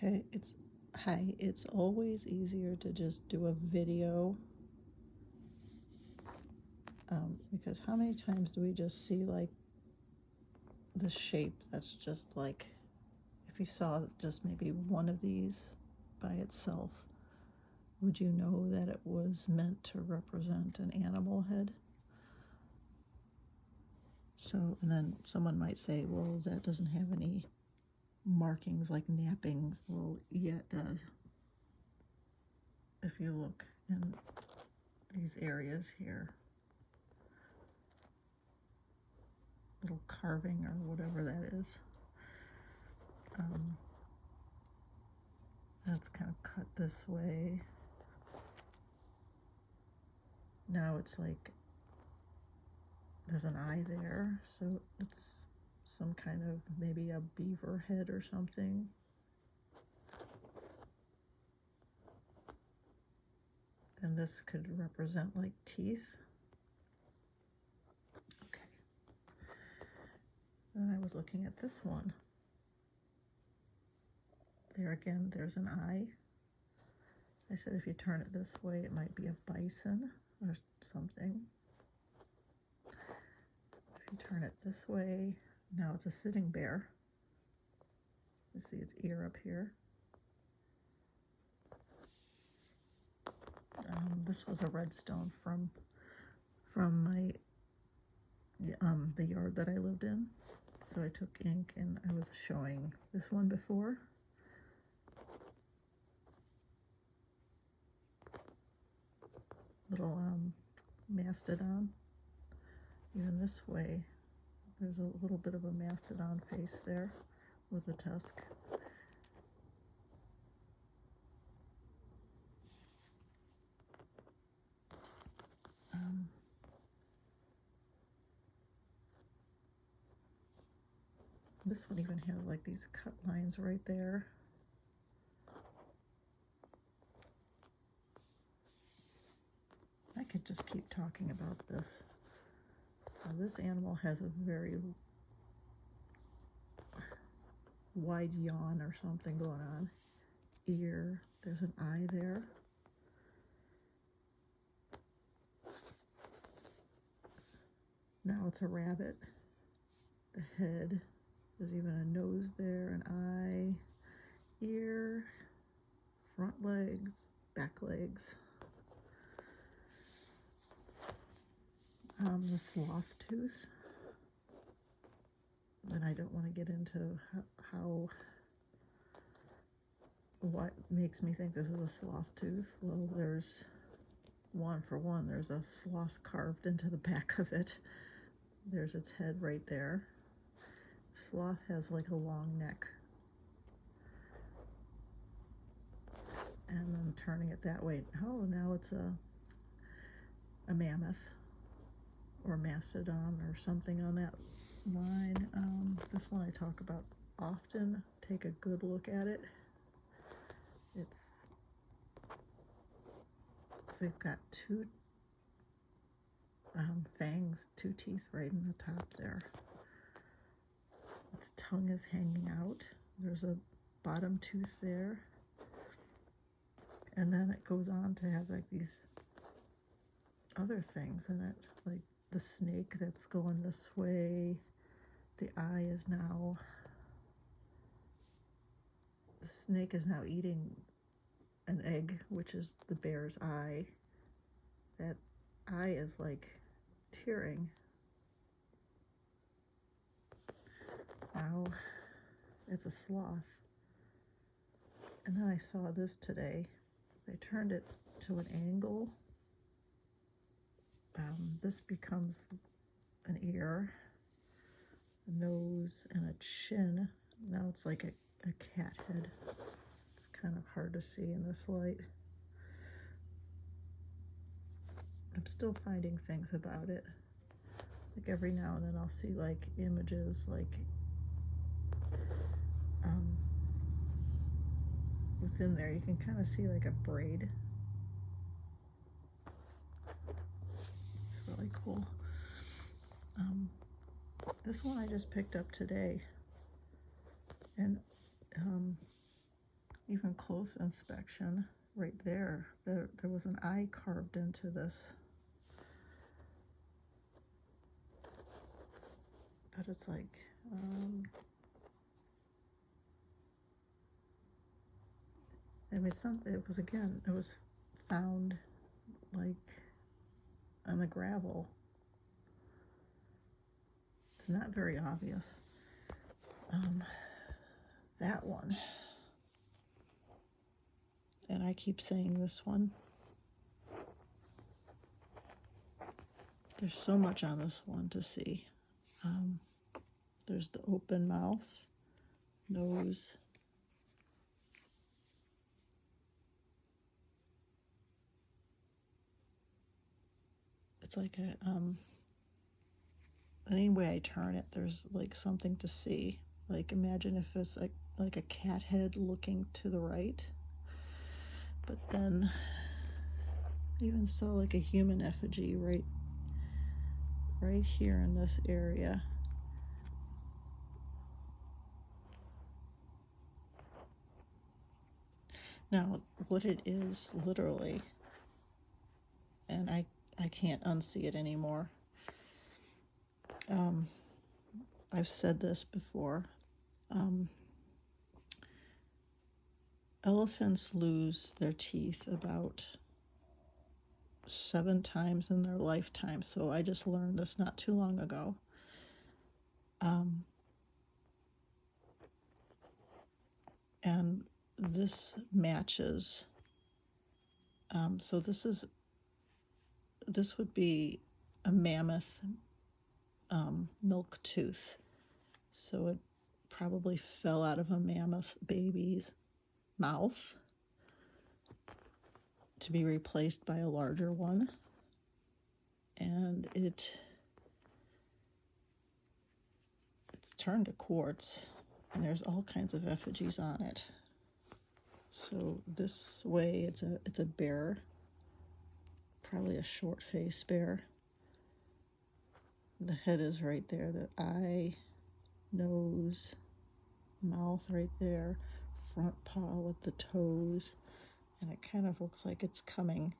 Okay, it's always easier to just do a video, because how many times do we just see like the shape that's just like, if you saw just maybe one of these by itself, would you know that it was meant to represent an animal head? So, and then someone might say, well, that doesn't have any markings like nappings. Well, yeah, it does. If you look in these areas here, little carving or whatever that is. That's kind of cut this way. Now it's like there's an eye there, so it's some kind of maybe a beaver head or something. And this could represent like teeth. Okay. Then I was looking at this one. There again, there's an eye. I said if you turn it this way, it might be a bison or something. If you turn it this way, now it's a sitting bear. You see its ear up here. This was a redstone from my the yard that I lived in. So I took ink and I was showing this one before. Little mastodon. Even this way, there's a little bit of a mastodon face there with a tusk. This one even has like these cut lines right there. I could just keep talking about this. Now, this animal has a very wide yawn or something going on. Ear, there's an eye there. Now it's a rabbit. The head, there's even a nose there, an eye, ear, front legs, back legs. The sloth tooth. And I don't want to get into what makes me think this is a sloth tooth. Well, there's there's a sloth carved into the back of it. There's its head right there. Sloth has like a long neck. And then turning it that way, oh, now it's a mammoth or mastodon or something on that line. This one I talk about often. Take a good look at it. They've got two fangs, two teeth right in the top there. Its tongue is hanging out. There's a bottom tooth there. And then it goes on to have like these other things in it, like the snake that's going this way. The eye is now, the snake is now eating an egg, which is the bear's eye. That eye is like tearing. Now it's a sloth. And then I saw this today. They turned it to an angle. This becomes an ear, a nose, and a chin. Now it's like a cat head. It's kind of hard to see in this light. I'm still finding things about it. Like every now and then I'll see like images like within there you can kind of see like a braid. It's really cool. This one I just picked up today, and even close inspection, right there, there was an eye carved into this. But it's like, I mean, it was found like on the gravel. It's not very obvious. That one. And I keep saying this one. There's so much on this one to see. There's the open mouth, nose. It's like any way I turn it, there's like something to see. Like imagine if it's like a cat head looking to the right. But then even so, like a human effigy right here in this area. Now, what it is literally, and I can't unsee it anymore. I've said this before. Elephants lose their teeth about 7 times in their lifetime. So I just learned this not too long ago. And this matches. So this would be a mammoth milk tooth. So it probably fell out of a mammoth baby's mouth to be replaced by a larger one. And it's turned to quartz, and there's all kinds of effigies on it. So this way it's a bear, probably a short-faced bear. The head is right there, the eye, nose, mouth right there, front paw with the toes, and it kind of looks like it's coming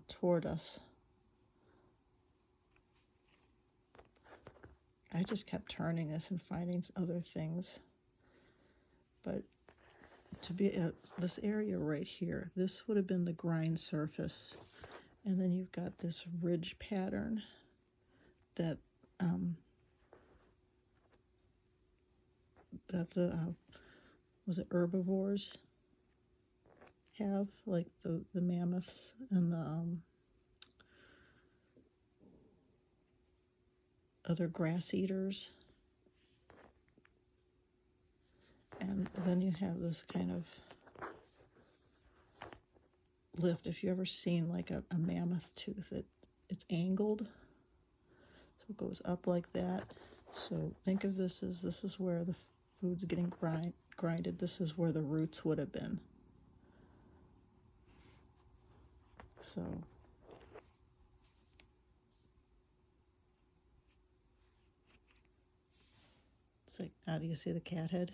toward us. I just kept turning this and finding other things. But to be this area right here, this would have been the grind surface. And then you've got this ridge pattern that was it herbivores have, like the mammoths and the other grass eaters. And then you have this kind of lift. If you've ever seen like a mammoth tooth, it's angled, so it goes up like that. So think of this is where the food's getting grinded. This is where the roots would have been. So it's like, now do you see the cat head?